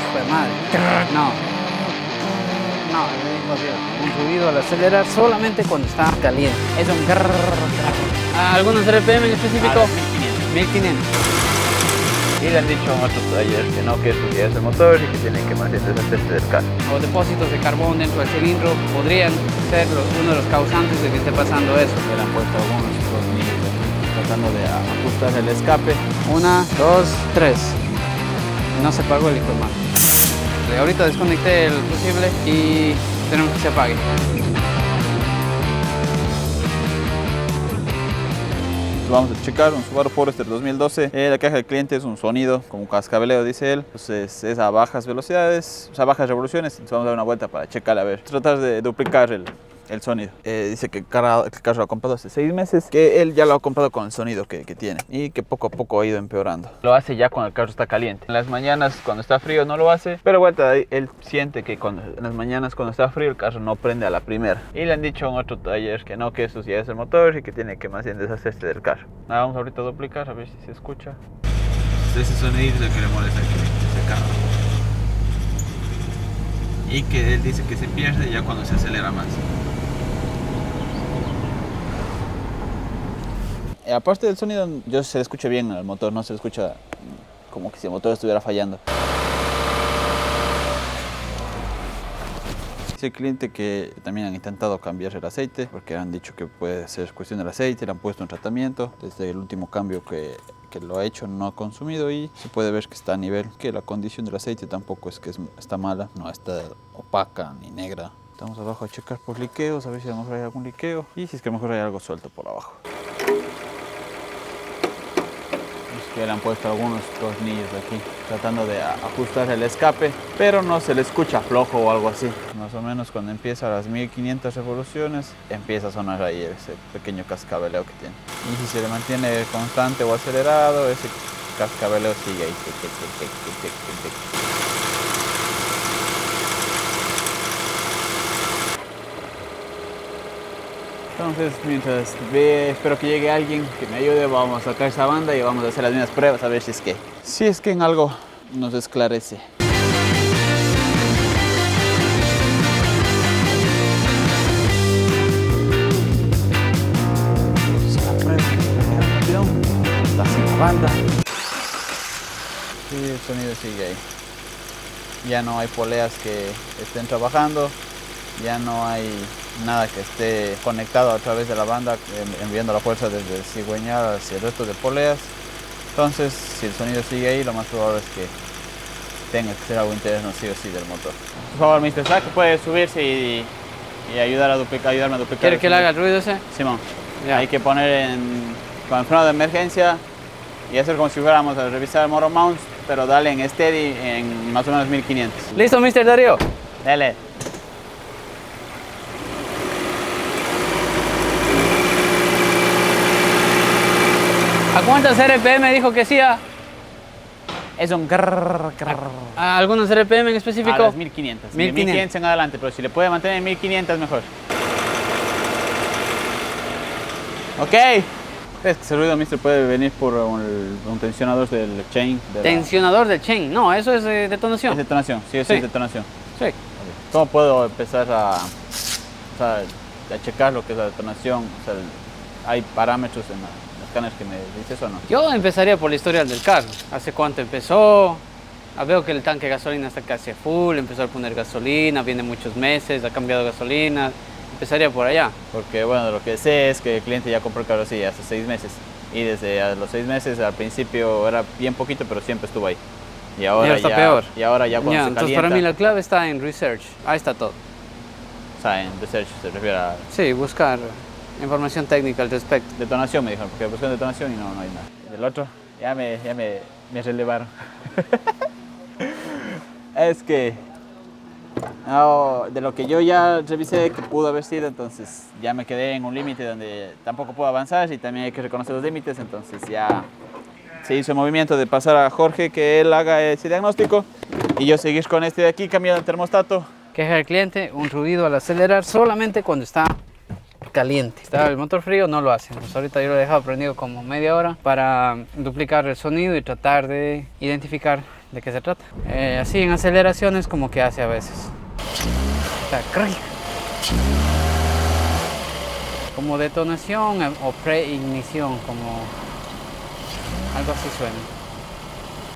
Hijo de madre. No. No, es imposible. Un ruido al acelerar solamente cuando está caliente. Es un ¿Algunos RPM en específico? 1500. Y le han dicho en otros talleres que no, que eso ya es el motor y que tienen que mantener deshacerse del carro. O depósitos de carbón dentro del cilindro podrían ser uno de los causantes de que esté pasando eso. Le han puesto algunos tornillos tratando de ajustar el escape. 1, 2, 3. No se apagó el hijo de madre. Ahorita desconecté el fusible y tenemos que se apague. Vamos a checar un Subaru Forester 2012. La caja del cliente es un sonido como un cascabeleo, dice él. Entonces es a bajas velocidades, o sea, bajas revoluciones. Entonces vamos a dar una vuelta para checar, a ver. Tratar de duplicar el sonido. Dice que el carro lo ha comprado hace 6 meses, que él ya lo ha comprado con el sonido que tiene y que poco a poco ha ido empeorando. Lo hace ya cuando el carro está caliente. En las mañanas cuando está frío no lo hace, pero vuelta él siente que en las mañanas cuando está frío el carro no prende a la primera. Y le han dicho en otro taller que no, que eso ya es el motor y que tiene que más bien deshacerse del carro. Nada, vamos ahorita a duplicar a ver si se escucha. Ese sonido es el que le molesta al cliente, ese carro. Y que él dice que se pierde ya cuando se acelera más. Aparte del sonido, se le escucha bien al motor, no se le escucha como que si el motor estuviera fallando. Dice el cliente que también han intentado cambiar el aceite porque han dicho que puede ser cuestión del aceite, le han puesto un tratamiento. Desde el último cambio que lo ha hecho no ha consumido y se puede ver que está a nivel, que la condición del aceite tampoco es que está mala, no está opaca ni negra. Estamos abajo a checar por liqueos, a ver si a lo mejor hay algún liqueo y si es que a lo mejor hay algo suelto por abajo. Que le han puesto algunos tornillos aquí tratando de ajustar el escape, pero no se le escucha flojo o algo así. Más o menos cuando empieza a las 1500 revoluciones empieza a sonar ahí ese pequeño cascabeleo que tiene. Y si se le mantiene constante o acelerado, ese cascabeleo sigue ahí. Entonces, mientras espero que llegue alguien que me ayude, vamos a sacar esa banda y vamos a hacer las mismas pruebas a ver si es que en algo nos esclarece. Está sin la banda. Y el sonido sigue ahí. Ya no hay poleas que estén trabajando, ya no hay nada que esté conectado a través de la banda enviando la fuerza desde el cigüeñal hacia el resto de poleas. Entonces, si el sonido sigue ahí, lo más probable es que tenga que ser algo interno sí o sí del motor. Por favor, Mr. Sack, puede subirse y ayudarme a duplicar. ¿Quiere que le haga el ruido ese? Simón, Ya. hay que poner con el freno de emergencia y hacer como si fuéramos a revisar el motor mount, pero dale en steady en más o menos 1500. ¿Listo, Mr. Darío? Dale. ¿A cuántos RPM dijo que sí? Es un ¿A algunos RPM en específico? a las 1500. 1500 en adelante, pero si le puede mantener en 1500 mejor. Ok. Ese ruido, mister, puede venir por un tensionador del chain. Tensionador del chain. No, eso es detonación. Es detonación, sí, Sí. es detonación. Sí. ¿Cómo puedo empezar a checar lo que es la detonación? O sea, ¿hay parámetros en los escáneres que me dices o no? Yo empezaría por la historia del carro. ¿Hace cuánto empezó? Veo que el tanque de gasolina está casi a full, empezó a poner gasolina, viene muchos meses, ha cambiado gasolina. Empezaría por allá. Porque bueno, lo que sé es que el cliente ya compró el carro así hace 6 meses. Y desde los 6 meses al principio era bien poquito, pero siempre estuvo ahí. Y ahora está peor. Y ahora ya cuando se Entonces calienta, para mí la clave está en research. Ahí está todo. o sea, en research se refiere a Sí, buscar información técnica al respecto. detonación, me dijeron, porque busqué detonación y no hay nada. Del otro, ya me relevaron. Es que no, de lo que yo ya revisé que pudo haber sido, entonces ya me quedé en un límite donde tampoco puedo avanzar y también hay que reconocer los límites, entonces ya se hizo el movimiento de pasar a Jorge que él haga ese diagnóstico y yo seguir con este de aquí, cambiando el termostato. Queja del cliente, un ruido al acelerar solamente cuando está caliente. Está el motor frío, no lo hace. Pues ahorita yo lo he dejado prendido como media hora para duplicar el sonido y tratar de identificar de qué se trata. Así en aceleraciones como que hace a veces. O sea, como detonación o preignición, como algo así suena.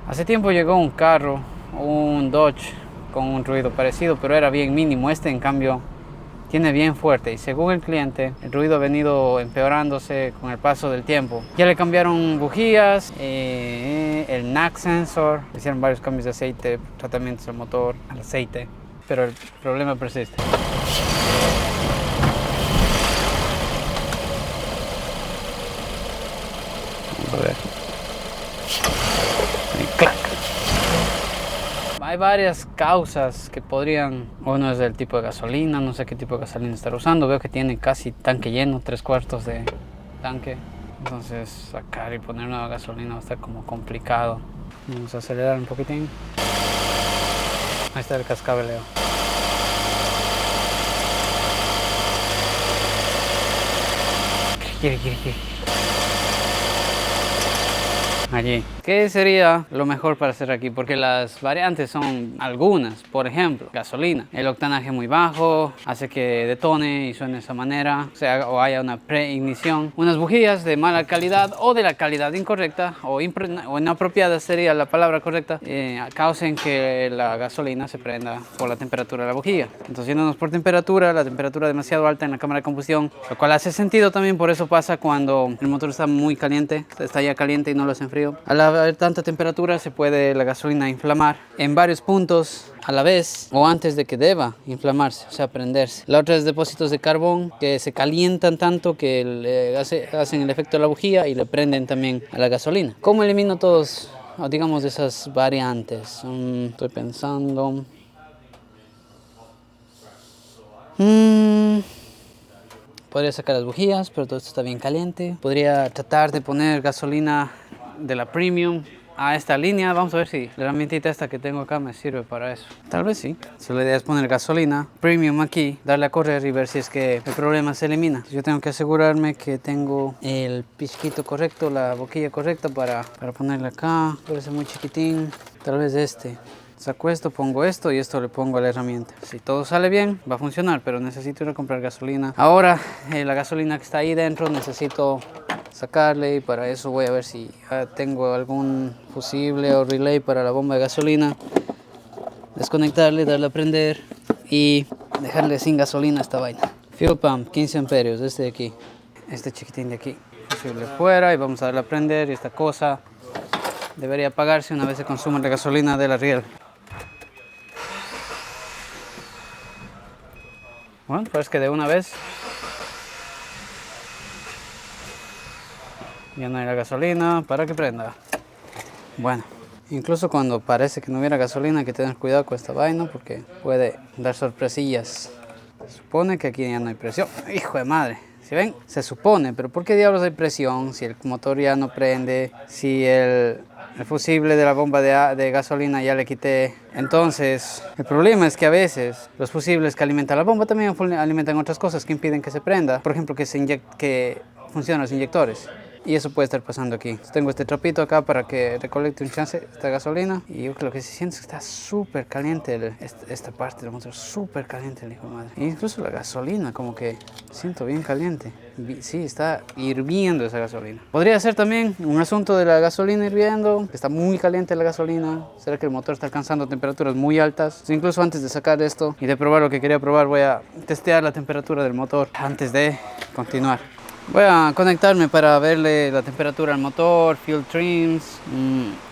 Hace tiempo llegó un carro, un Dodge, con un ruido parecido, pero era bien mínimo. Este, en cambio, tiene bien fuerte, y según el cliente, el ruido ha venido empeorándose con el paso del tiempo. Ya le cambiaron bujías, el NAC sensor, hicieron varios cambios de aceite, tratamientos del motor, al aceite, pero el problema persiste. Vamos a ver. Y ¡clac! Hay varias causas que podrían, uno es del tipo de gasolina, no sé qué tipo de gasolina estar usando. Veo que tiene casi tanque lleno, 3/4 de tanque. Entonces sacar y poner nueva gasolina va a estar como complicado. Vamos a acelerar un poquitín. Ahí está el cascabeleo. ¿Qué quiere? Allí. ¿Qué sería lo mejor para hacer aquí? Porque las variantes son algunas. Por ejemplo, gasolina. El octanaje muy bajo hace que detone y suene de esa manera. O haya una preignición. Unas bujías de mala calidad o de la calidad incorrecta o inapropiada sería la palabra correcta. Causen que la gasolina se prenda por la temperatura de la bujía. Entonces, yéndonos por temperatura, la temperatura demasiado alta en la cámara de combustión, lo cual hace sentido también. Por eso pasa cuando el motor está muy caliente, está ya caliente y no lo hacen frío. Al haber tanta temperatura se puede la gasolina inflamar en varios puntos a la vez o antes de que deba inflamarse, o sea, prenderse. La otra es depósitos de carbón que se calientan tanto que hacen el efecto de la bujía y le prenden también a la gasolina. ¿Cómo elimino todos, digamos, esas variantes? Estoy pensando. Podría sacar las bujías, pero todo esto está bien caliente. Podría tratar de poner gasolina de la Premium a esta línea. Vamos a ver si la herramientita esta que tengo acá me sirve para eso. Tal vez sí. Si la idea es poner gasolina Premium aquí, darle a correr y ver si es que el problema se elimina. Yo tengo que asegurarme que tengo el pisquito correcto, la boquilla correcta para ponerle acá. Parece muy chiquitín. Tal vez este. Saco esto, pongo esto y esto le pongo a la herramienta. Si todo sale bien, va a funcionar, pero necesito ir a comprar gasolina. Ahora, la gasolina que está ahí dentro necesito sacarle, y para eso voy a ver si tengo algún fusible o relay para la bomba de gasolina. Desconectarle, darle a prender y dejarle sin gasolina esta vaina. Fuel pump, 15 amperios, este de aquí. Este chiquitín de aquí. Fusible fuera y vamos a darle a prender, y esta cosa debería apagarse una vez se consuma la gasolina de la riel. Bueno, pues que de una vez ya no hay la gasolina para que prenda. Bueno, incluso cuando parece que no hubiera gasolina hay que tener cuidado con esta vaina porque puede dar sorpresillas. Se supone que aquí ya no hay presión. ¡Hijo de madre! ¿Sí ven? Se supone, pero ¿por qué diablos hay presión si el motor ya no prende? Si el fusible de la bomba de gasolina ya le quité. Entonces, el problema es que a veces los fusibles que alimentan la bomba también alimentan otras cosas que impiden que se prenda. Por ejemplo, que funcionen los inyectores. Y eso puede estar pasando aquí. Tengo este trapito acá para que recolecte un chance esta gasolina. Y yo creo que se siente que está súper caliente esta parte del motor. Súper caliente el hijo de madre. E incluso la gasolina como que siento bien caliente. Sí, está hirviendo esa gasolina. Podría ser también un asunto de la gasolina hirviendo. Está muy caliente la gasolina. ¿Será que el motor está alcanzando temperaturas muy altas? Incluso antes de sacar esto y de probar lo que quería probar, voy a testear la temperatura del motor antes de continuar. Voy a conectarme para verle la temperatura al motor, fuel trims,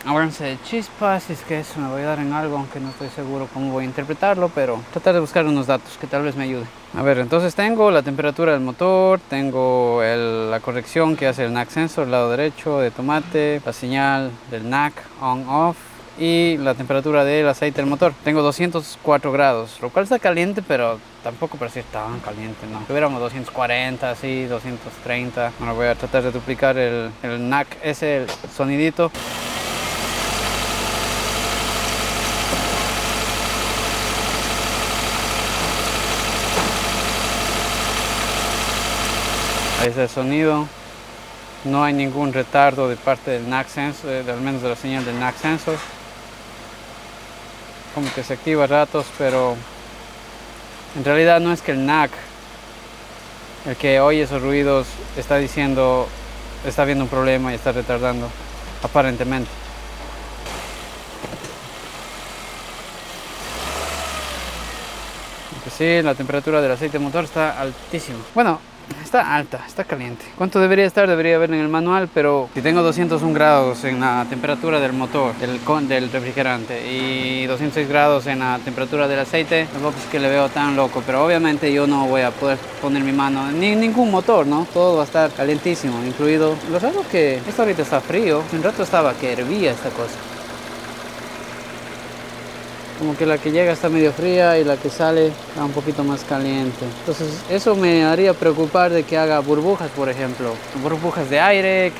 avance de chispas, si es que eso me voy a dar en algo, aunque no estoy seguro cómo voy a interpretarlo, pero tratar de buscar unos datos que tal vez me ayuden. A ver, entonces tengo la temperatura del motor, tengo la corrección que hace el NAC sensor, el lado derecho de tomate, la señal del NAC on-off y la temperatura del aceite del motor. Tengo 204 grados, lo cual está caliente, pero tampoco parece tan caliente, ¿no? Tuviéramos 240, así, 230. Ahora voy a tratar de duplicar el NAC, ese el sonidito. Ahí está el sonido. No hay ningún retardo de parte del NAC sensor, al menos de la señal del NAC sensor. como que se activa a ratos, pero en realidad no es que el NAC, el que oye esos ruidos, está diciendo, está viendo un problema y está retardando, aparentemente. Aunque sí, la temperatura del aceite motor está altísima. Bueno, está alta, está caliente. ¿Cuánto debería estar? Debería ver en el manual, pero si tengo 201 grados en la temperatura del motor, del refrigerante, y 206 grados en la temperatura del aceite, tampoco es que le veo tan loco, pero obviamente yo no voy a poder poner mi mano en ningún motor, ¿no? Todo va a estar calientísimo, incluido... Lo raro que esto ahorita está frío, un rato estaba que hervía esta cosa. Como que la que llega está medio fría y la que sale está un poquito más caliente. Entonces eso me haría preocupar de que haga burbujas, por ejemplo. Burbujas de aire,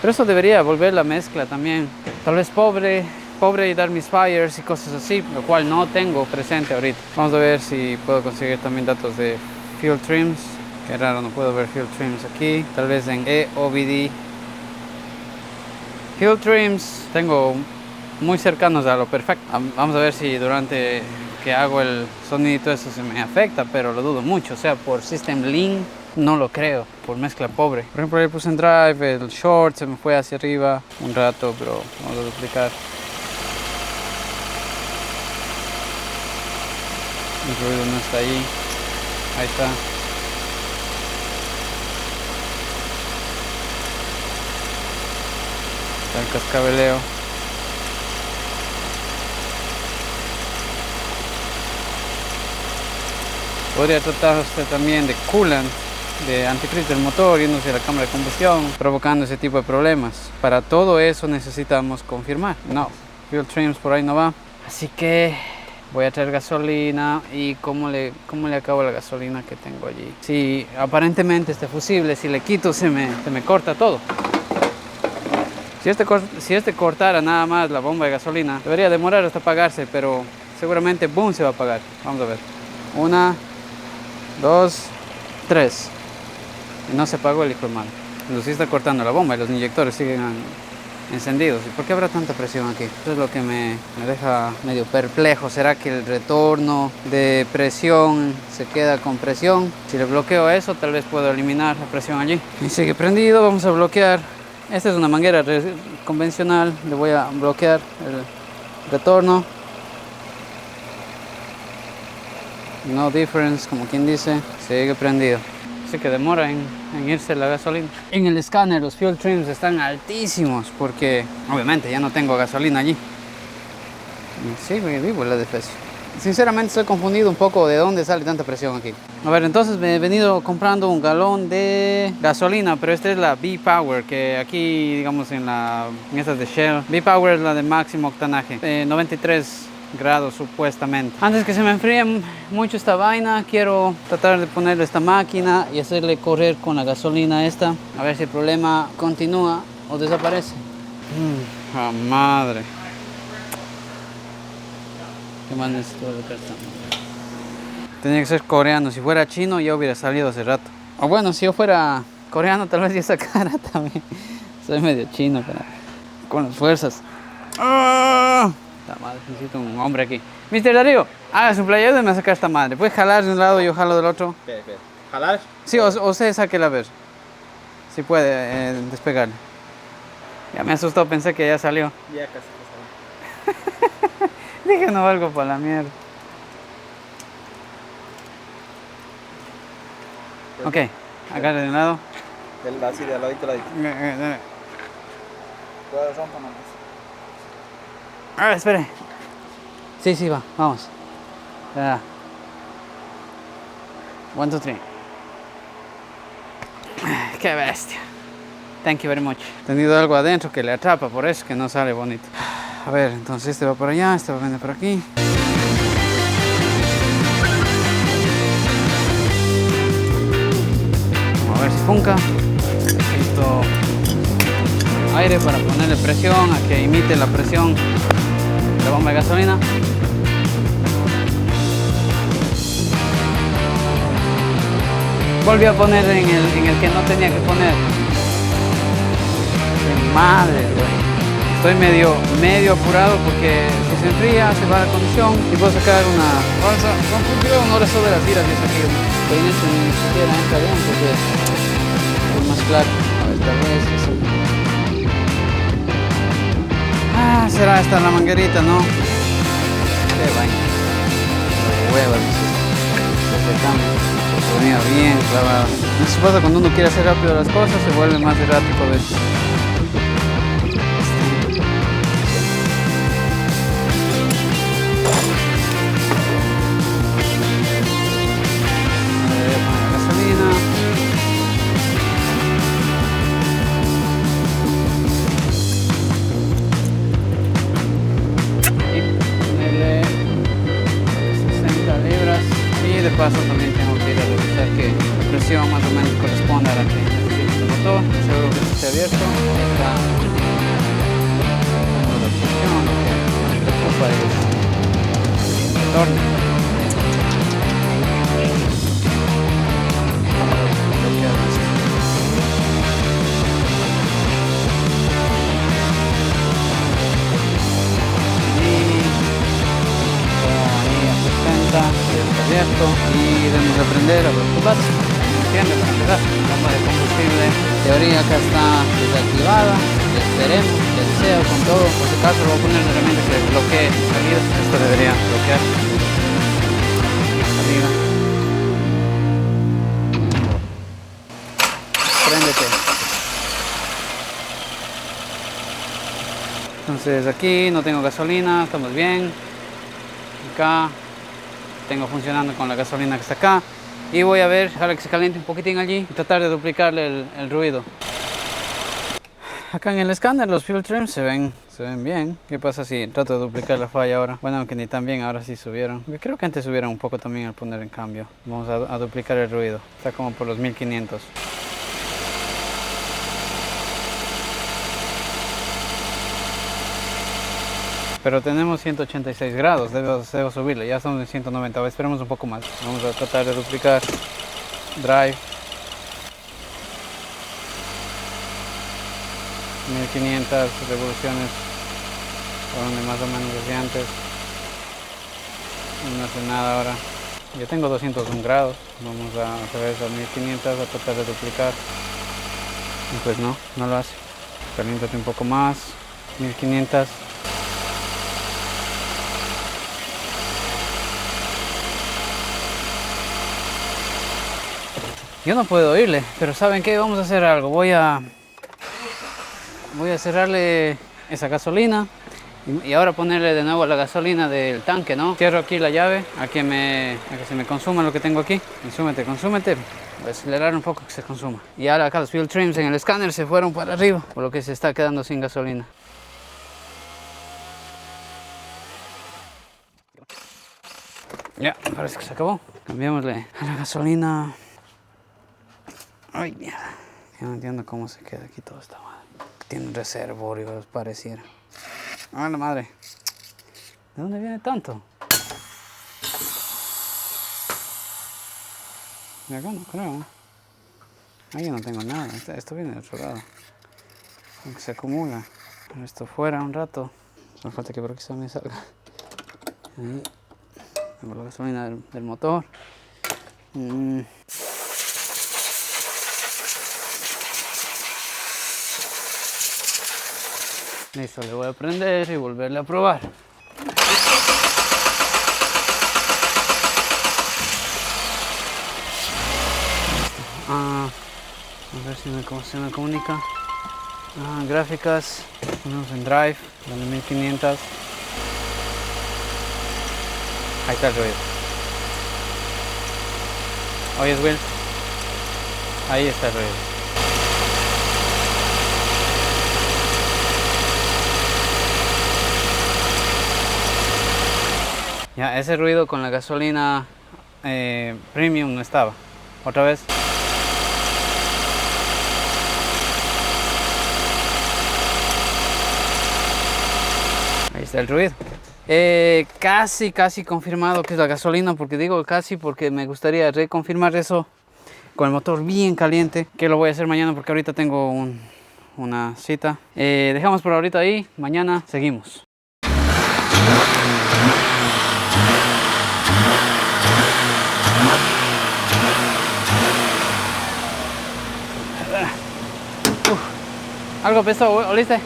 pero eso debería volver la mezcla también. Tal vez pobre y dar mis fires y cosas así, lo cual no tengo presente ahorita. Vamos a ver si puedo conseguir también datos de fuel trims. Qué raro, no puedo ver fuel trims aquí. Tal vez en EOBD. Fuel trims tengo muy cercanos a lo perfecto. Vamos a ver si durante que hago el sonidito eso se me afecta, pero lo dudo mucho. O sea, por System Lean no lo creo, por mezcla pobre. Por ejemplo, ahí puse en Drive, el short se me fue hacia arriba un rato, pero vamos a duplicar. El ruido no está ahí. Ahí está. Está el cascabeleo. Podría tratar usted también de coolant, de antifreeze del motor, yéndose a la cámara de combustión, provocando ese tipo de problemas. Para todo eso necesitamos confirmar. No, fuel trims por ahí no va. Así que voy a traer gasolina y cómo le acabo la gasolina que tengo allí. Si aparentemente este fusible, si le quito se me corta todo. Si este cortara nada más la bomba de gasolina, debería demorar hasta apagarse, pero seguramente boom se va a apagar. Vamos a ver. 1, 2, 3. Y no se apagó el hijo de madre. Entonces sí está cortando la bomba y los inyectores siguen encendidos. ¿Y por qué habrá tanta presión aquí? Eso es lo que me deja medio perplejo. ¿Será que el retorno de presión se queda con presión? Si le bloqueo eso, tal vez puedo eliminar la presión allí. Y sigue prendido, vamos a bloquear. Esta es una manguera convencional. Le voy a bloquear el retorno. No difference, como quien dice, sigue prendido. Así que demora en irse la gasolina. En el escáner los fuel trims están altísimos porque obviamente ya no tengo gasolina allí. Sí, vivo la defensa. Sinceramente estoy confundido un poco de dónde sale tanta presión aquí. A ver, entonces me he venido comprando un galón de gasolina, pero esta es la B-Power, que aquí, digamos, en estas de Shell. B-Power es la de máximo octanaje, 93 grados supuestamente. Antes que se me enfríe mucho esta vaina, quiero tratar de ponerle esta máquina y hacerle correr con la gasolina esta, a ver si el problema continúa o desaparece. ¡Ah, madre! ¿Qué más necesito de cartón? Tenía que ser coreano. Si fuera chino ya hubiera salido hace rato. O bueno, si yo fuera coreano tal vez ya sacara también. Soy medio chino, pero con las fuerzas. ¡Ah! Esta madre, necesito un hombre aquí. Mr. Darío, haga su playa, ayúdeme a sacar esta madre. ¿Puedes jalar de un lado y yo jalo del otro? ¿Qué? ¿Jalar? Sí, o usted sáquela a ver. Si puede despegarle. Ya me asustó, pensé que ya salió. Ya casi salió. Dije no valgo para la mierda. Ok, agarre de un lado. Así de ladito, ladito. Cuidado, rompa nomás. Espere. Sí, va, vamos. Ya. 1, 2, 3. Qué bestia. Thank you very much. He tenido algo adentro que le atrapa, por eso que no sale bonito. A ver, entonces este va por allá, este va a venir por aquí. Vamos a ver si funca. Necesito aire para ponerle presión, a que imite la presión de la bomba de gasolina. Volví a poner en el que no tenía que poner. ¡Qué madre, güey! Estoy medio apurado porque si se enfría se va la condición y puedo sacar una balsa. No le sobre las tiras y es aquí. Estoy en esto ni siquiera entra bien porque es más claro. A ver, tal vez eso. Ah, será esta la manguerita, ¿no? Qué vaina. Huevas, se cambia. Se venía bien clavado. Eso pasa cuando uno quiere hacer rápido las cosas, se vuelve más errático a veces. De paso también tengo que ir a revisar que la presión más o menos corresponda a la que necesita el motor. Seguro que esté abierto. Ahí está la presión. Lo que me preocupa es el retorno. Abierto y debemos aprender a preocuparse, ¿entiendes? Para empezar, la bomba de combustible, teoría acá está desactivada, esperemos, que deseo con todo, por si acaso lo voy a poner una herramienta que bloquee salida, esto debería bloquear salida. Préndete. Entonces aquí no tengo gasolina, estamos bien, acá tengo funcionando con la gasolina que está acá y voy a ver, dejarle que se caliente un poquitín allí y tratar de duplicarle el ruido. Acá en el escáner los fuel trims se ven bien. ¿Qué pasa si trato de duplicar la falla ahora? Bueno, aunque ni tan bien, ahora sí subieron. Creo que antes subieron un poco también al poner en cambio. Vamos a duplicar el ruido, está como por los 1500. Pero tenemos 186 grados, debo subirle, ya estamos en 190, esperemos un poco más. Vamos a tratar de duplicar drive. 1500 revoluciones, por donde más o menos desde antes. No hace nada ahora. Yo tengo 201 grados, vamos a hacer eso a 1500, a tratar de duplicar. Y pues no lo hace. Caliéntate un poco más, 1500. Yo no puedo oírle, pero ¿saben qué? Vamos a hacer algo. Voy a cerrarle esa gasolina y ahora ponerle de nuevo la gasolina del tanque, ¿no? Cierro aquí la llave a que se me consuma lo que tengo aquí. Consúmete. Voy a acelerar un poco que se consuma. Y ahora acá los fuel trims en el escáner se fueron para arriba, por lo que se está quedando sin gasolina. Ya, parece que se acabó. Cambiémosle a la gasolina. Ay, mierda. Yo no entiendo cómo se queda aquí todo esta madre. Tiene un reservorio, pareciera. ¡Ah, la madre! ¿De dónde viene tanto? De acá no creo. Ahí yo no tengo nada. Esto viene del otro lado. Aunque se acumula. Pero esto fuera un rato. No falta que por aquí me salga. Ahí. Tengo la gasolina del motor. Listo, le voy a prender y volverle a probar. A ver si se me comunica. Gráficas, ponemos en drive, dale 1500. Ahí está el ruido. ¿Oyes, Will? Ahí está el ruido. Ya, ese ruido con la gasolina premium no estaba. Otra vez. Ahí está el ruido. Casi confirmado que es la gasolina, porque digo casi porque me gustaría reconfirmar eso con el motor bien caliente, que lo voy a hacer mañana porque ahorita tengo un una cita. Dejamos por ahorita ahí, mañana seguimos. Algo pesó, ¿oliste?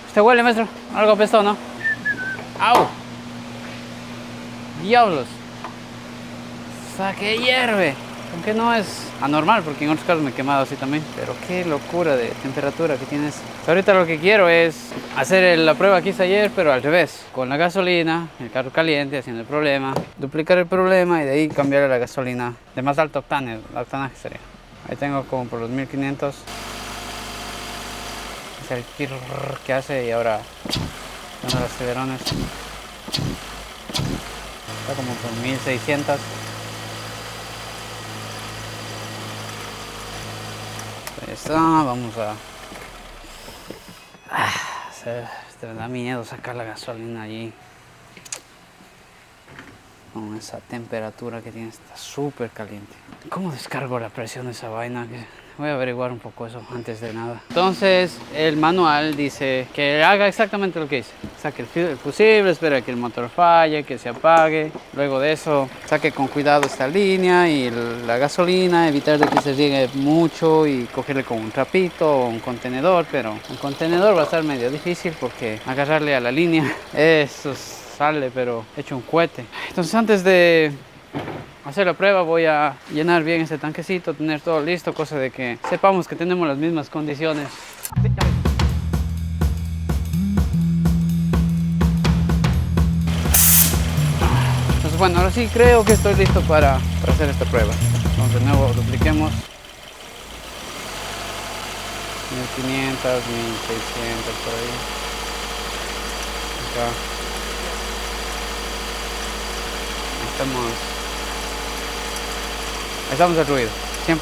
¿Usted huele, maestro? Algo pesó, ¿no? ¡Au! ¡Diablos! O sea, que hierve. Aunque no es anormal, porque en otros casos me he quemado así también. Pero qué locura de temperatura que tienes. Ahorita lo que quiero es hacer la prueba que hice ayer, pero al revés. Con la gasolina, el carro caliente, haciendo el problema. Duplicar el problema y de ahí cambiar a la gasolina de más alto octane, el octanaje sería. Ahí tengo como por los 1500. Es el tirr que hace y ahora dando los acelerones. Está como por 1600. Ahí está, vamos a... me da miedo sacar la gasolina allí. Con esa temperatura que tiene, está súper caliente. ¿Cómo descargo la presión de esa vaina? Voy a averiguar un poco eso antes de nada. Entonces, el manual dice que haga exactamente lo que hice. Saque el fusible, espera que el motor falle, que se apague. Luego de eso, saque con cuidado esta línea y la gasolina, evitar de que se riegue mucho y cogerle con un trapito o un contenedor. Pero un contenedor va a estar medio difícil porque agarrarle a la línea, eso sale, pero hecho un cohete. Entonces, antes de hacer la prueba voy a llenar bien ese tanquecito, tener todo listo, cosa de que sepamos que tenemos las mismas condiciones. Entonces bueno, ahora sí creo que estoy listo para hacer esta prueba. Entonces de nuevo dupliquemos. 1500, 1600 por ahí. Acá. Estamos al ruido, 100%.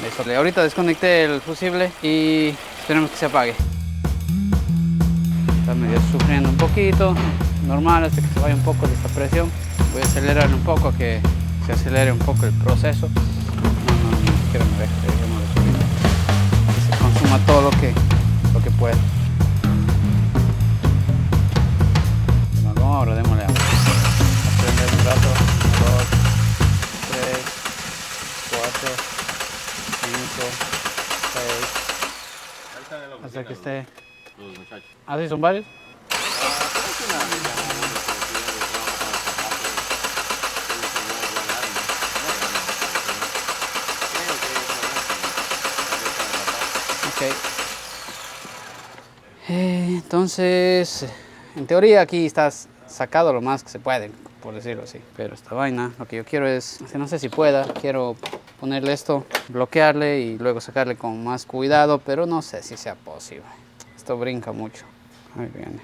Listo. Ahorita desconecté el fusible y esperemos que se apague. Está medio sufriendo un poquito, normal hasta que se vaya un poco de esta presión. Voy a acelerar un poco, que se acelere un poco el proceso. No, ni siquiera me deje, dejémoslo subir. Que se consuma todo lo que pueda. Ahora démosle a prender un rato. 2, 3, 4, 5, 6. Hasta que esté. ¿Ah, sí son varios? Ok. Entonces, en teoría aquí estás sacado lo más que se puede, por decirlo así. Pero esta vaina, lo que yo quiero es, no sé si pueda, quiero ponerle esto, bloquearle y luego sacarle con más cuidado, pero no sé si sea posible. Esto brinca mucho. Ahí viene.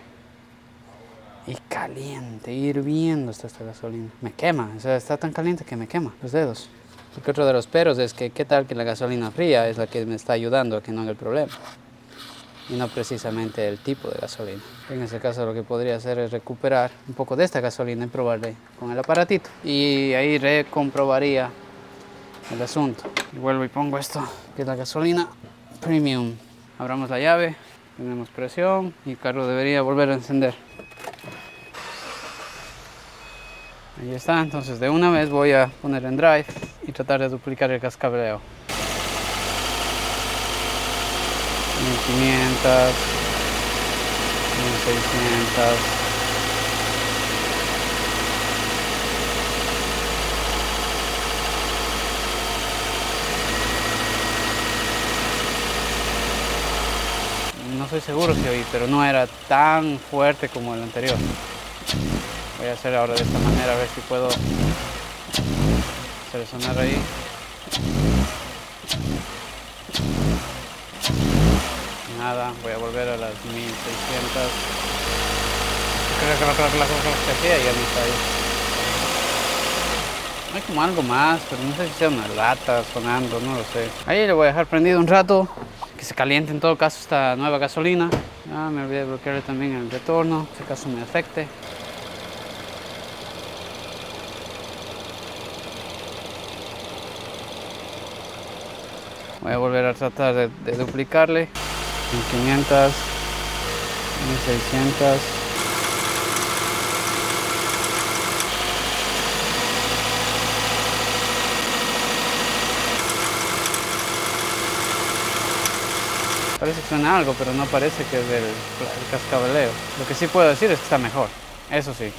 Y caliente, hirviendo está esta gasolina. Me quema, o sea, está tan caliente que me quema los dedos. Porque otro de los peros es que qué tal que la gasolina fría es la que me está ayudando a que no haga el problema. Y no precisamente el tipo de gasolina. En ese caso lo que podría hacer es recuperar un poco de esta gasolina y probarle con el aparatito. Y ahí recomprobaría el asunto. Y vuelvo y pongo esto, que es la gasolina premium. Abramos la llave, tenemos presión y el carro debería volver a encender. Ahí está, entonces de una vez voy a poner en drive y tratar de duplicar el cascabeleo. 1500, 1600. No estoy seguro si oí, pero no era tan fuerte como el anterior. Voy a hacer ahora de esta manera, a ver si puedo hacer sonar ahí. Nada, voy a volver a las 1600. Que hacía ya no está ahí. Hay como algo más, pero no sé si sea una lata sonando, no lo sé. Ahí le voy a dejar prendido un rato, que se caliente en todo caso esta nueva gasolina. Me olvidé de bloquearle también el retorno, si acaso me afecte. Voy a volver a tratar de duplicarle. 1500, 1600. Parece que suena algo, pero no parece que es del cascabeleo. Lo que sí puedo decir es que está mejor, eso sí.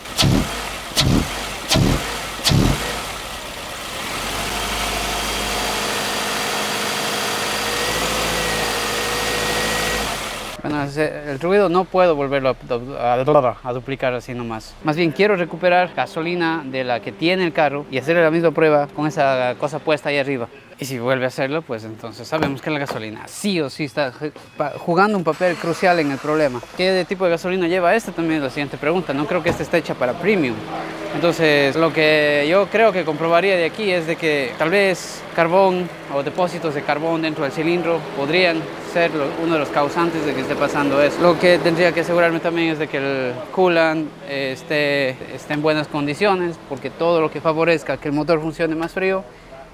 Bueno, el ruido no puedo volverlo a duplicar así nomás. Más bien quiero recuperar gasolina de la que tiene el carro y hacerle la misma prueba con esa cosa puesta ahí arriba. Y si vuelve a hacerlo, pues entonces sabemos que la gasolina sí o sí está jugando un papel crucial en el problema. ¿Qué tipo de gasolina lleva esta? También es la siguiente pregunta. No creo que esta esté hecha para premium. Entonces, lo que yo creo que comprobaría de aquí es de que tal vez carbón o depósitos de carbón dentro del cilindro podrían ser uno de los causantes de que esté pasando eso. Lo que tendría que asegurarme también es de que el coolant esté en buenas condiciones, porque todo lo que favorezca que el motor funcione más frío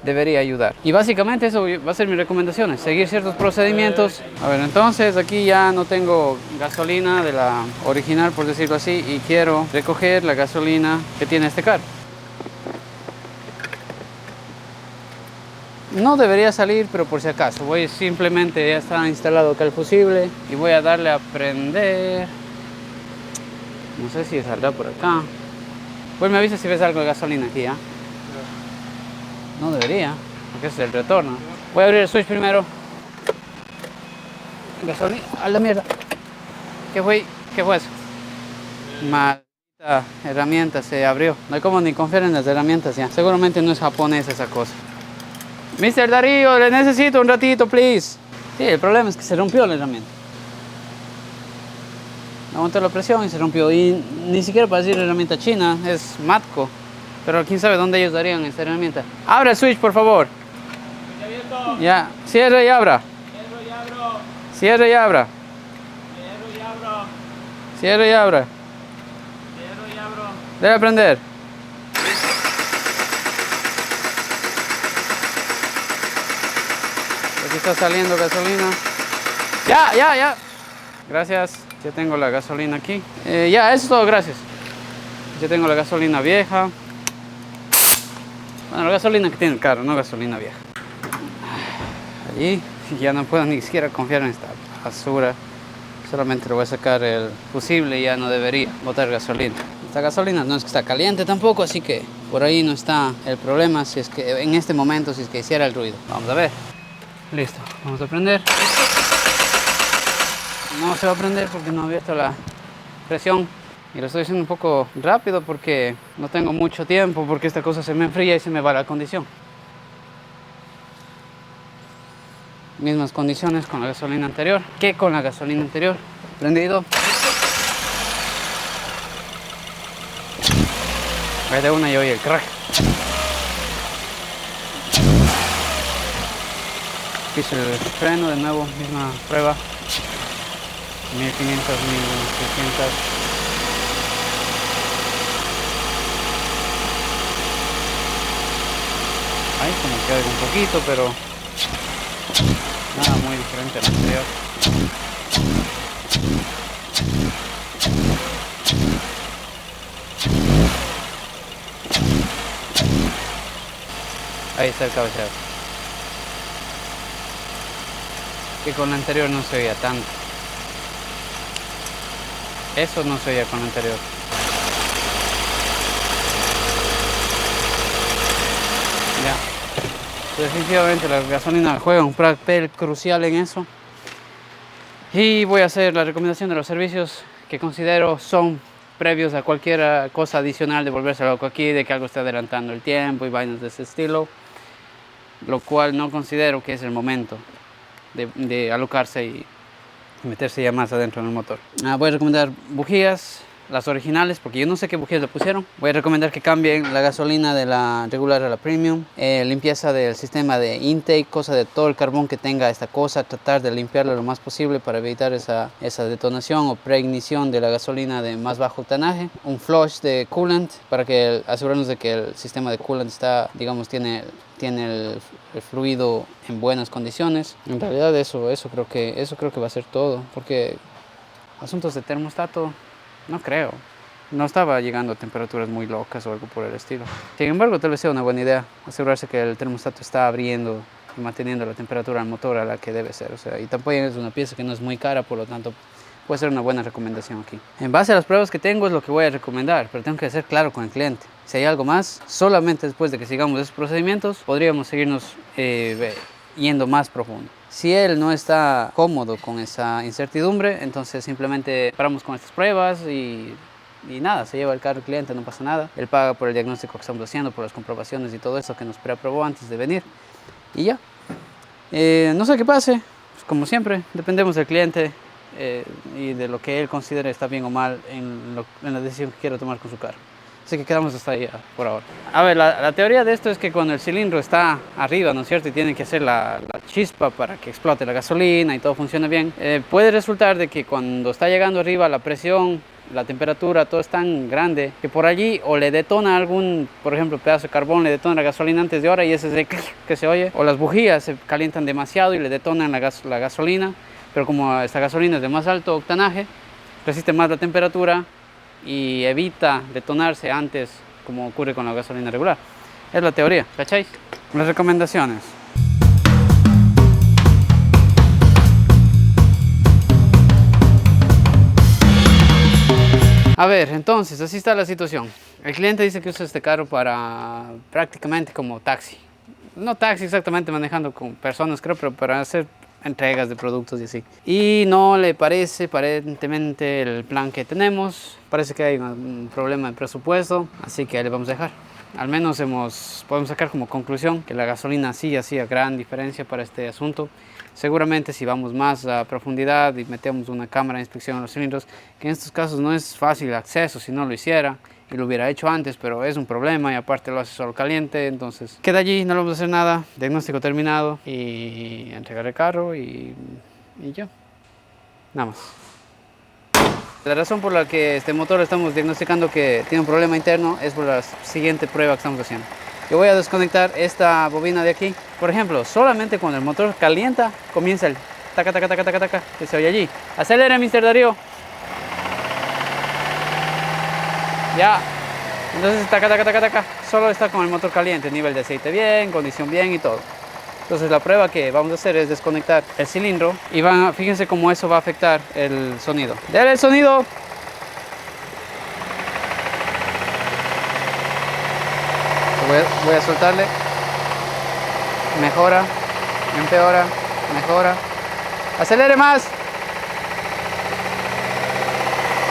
debería ayudar. Y básicamente eso va a ser mis recomendaciones, seguir ciertos procedimientos. A ver, entonces aquí ya no tengo gasolina de la original, por decirlo así, y quiero recoger la gasolina que tiene este carro. No debería salir, pero por si acaso, voy simplemente, ya está instalado acá el fusible y voy a darle a prender. No sé si saldrá por acá. Pues me avisa si ves algo de gasolina aquí, ¿ah? No debería, porque es el retorno. Voy a abrir el switch primero. Gasolina, a la mierda. ¿Qué fue eso? Maldita herramienta, se abrió. No hay como ni confiar en las herramientas ya. Seguramente no es japonesa esa cosa. Mr. Darío, le necesito un ratito, please. Sí, el problema es que se rompió la herramienta. Aguantó la presión y se rompió. Y ni siquiera para decir herramienta china, es Matco. Pero quién sabe dónde ellos darían esta herramienta. Abre el switch, por favor. Ya, cierre y abra. Cierro y abro. Cierre y abra. Cierro y abro. Cierre y abra. Cierro y abro. Debe prender. Aquí está saliendo gasolina. Ya. Gracias. Ya tengo la gasolina aquí. Ya, eso es todo, gracias. Ya tengo la gasolina vieja. Bueno, la gasolina que tiene el carro, no gasolina vieja. Allí ya no puedo ni siquiera confiar en esta basura. Solamente le voy a sacar el fusible y ya no debería botar gasolina. Esta gasolina no es que está caliente tampoco, así que por ahí no está el problema. Si es que en este momento, si es que hiciera el ruido. Vamos a ver. Listo, vamos a prender. No se va a prender porque no ha abierto la presión. Y lo estoy haciendo un poco rápido porque no tengo mucho tiempo, porque esta cosa se me enfría y se me va la condición. Mismas condiciones con la gasolina anterior que con la gasolina anterior. Prendido. De una y oye el crack. Piso el freno de nuevo, misma prueba. 1500, 1600. Ahí como que algo un poquito, pero nada muy diferente al anterior. Ahí está el cabeceado. Que con la anterior no se oía tanto. Eso no se oía con la anterior. Ya. Definitivamente la gasolina juega un papel crucial en eso. Y voy a hacer la recomendación de los servicios que considero son previos a cualquier cosa adicional de volverse loco aquí, de que algo esté adelantando el tiempo y vainas de ese estilo. Lo cual no considero que es el momento de alocarse y meterse ya más adentro en el motor. Voy a recomendar bujías. las originales, porque yo no sé qué bujías le pusieron. Voy a recomendar que cambien la gasolina de la regular a la premium. Limpieza del sistema de intake, cosa de todo el carbón que tenga esta cosa, tratar de limpiarlo lo más posible para evitar esa detonación o preignición de la gasolina de más bajo octanaje. Un flush de coolant para que asegurarnos de que el sistema de coolant está, digamos, tiene el fluido en buenas condiciones. En realidad eso creo que va a ser todo, porque asuntos de termostato no creo. No estaba llegando a temperaturas muy locas o algo por el estilo. Sin embargo, tal vez sea una buena idea asegurarse que el termostato está abriendo y manteniendo la temperatura del motor a la que debe ser. O sea, y tampoco es una pieza que no es muy cara, por lo tanto puede ser una buena recomendación aquí. En base a las pruebas que tengo es lo que voy a recomendar, pero tengo que ser claro con el cliente. Si hay algo más, solamente después de que sigamos esos procedimientos podríamos seguirnos yendo más profundo. Si él no está cómodo con esa incertidumbre, entonces simplemente paramos con estas pruebas y nada, se lleva el carro el cliente, no pasa nada. Él paga por el diagnóstico que estamos haciendo, por las comprobaciones y todo eso que nos preaprobó antes de venir. Y ya. No sé qué pase, pues como siempre, dependemos del cliente y de lo que él considere está bien o mal en la decisión que quiera tomar con su carro. Así que quedamos hasta ahí por ahora. A ver, la teoría de esto es que cuando el cilindro está arriba, ¿no es cierto? Y tienen que hacer la chispa para que explote la gasolina y todo funcione bien. Puede resultar de que cuando está llegando arriba la presión, la temperatura, todo es tan grande que por allí o le detona algún, por ejemplo, pedazo de carbón, le detona la gasolina antes de hora y ese es el clic que se oye. O las bujías se calientan demasiado y le detonan la gasolina. Pero como esta gasolina es de más alto octanaje, resiste más la temperatura y evita detonarse antes, como ocurre con la gasolina regular. Es la teoría, ¿cacháis? Las recomendaciones. A ver, entonces, así está la situación. El cliente dice que usa este carro para prácticamente como taxi. No taxi exactamente manejando con personas, creo, pero para hacer entregas de productos y así. Y no le parece aparentemente el plan que tenemos. Parece que hay un problema de presupuesto, así que ahí le vamos a dejar. Al menos podemos sacar como conclusión que la gasolina sí hacía gran diferencia para este asunto. Seguramente si vamos más a profundidad y metemos una cámara de inspección en los cilindros, que en estos casos no es fácil el acceso si no lo hiciera, y lo hubiera hecho antes, pero es un problema y aparte lo hace solo caliente, entonces queda allí, no le vamos a hacer nada, diagnóstico terminado y entregar el carro y ya, nada más. La razón por la que este motor estamos diagnosticando que tiene un problema interno es por la siguiente prueba que estamos haciendo. Yo voy a desconectar esta bobina de aquí. Por ejemplo, solamente cuando el motor calienta, comienza el taca, taca, taca, taca, taca, que se oye allí. Acelera, Mr. Darío. Ya. Entonces, taca, taca, taca, taca. Solo está con el motor caliente, nivel de aceite bien, condición bien y todo. Entonces, la prueba que vamos a hacer es desconectar el cilindro y fíjense cómo eso va a afectar el sonido. ¡Dale el sonido! Voy a soltarle. Mejora, empeora, mejora. Acelere más.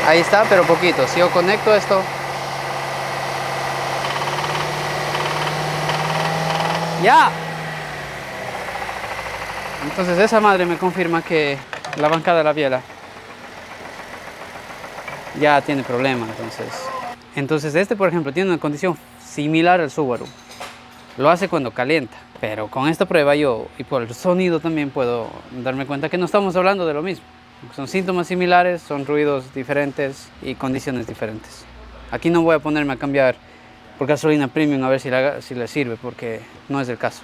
Ahí está, pero poquito. Si yo conecto esto, ya. Entonces esa madre me confirma que la bancada de la biela ya tiene problema. Entonces este, por ejemplo, tiene una condición similar al Subaru. Lo hace cuando calienta, pero con esta prueba yo, y por el sonido también puedo darme cuenta que no estamos hablando de lo mismo. Son síntomas similares, son ruidos diferentes y condiciones diferentes. Aquí no voy a ponerme a cambiar por gasolina premium a ver si le sirve, porque no es el caso.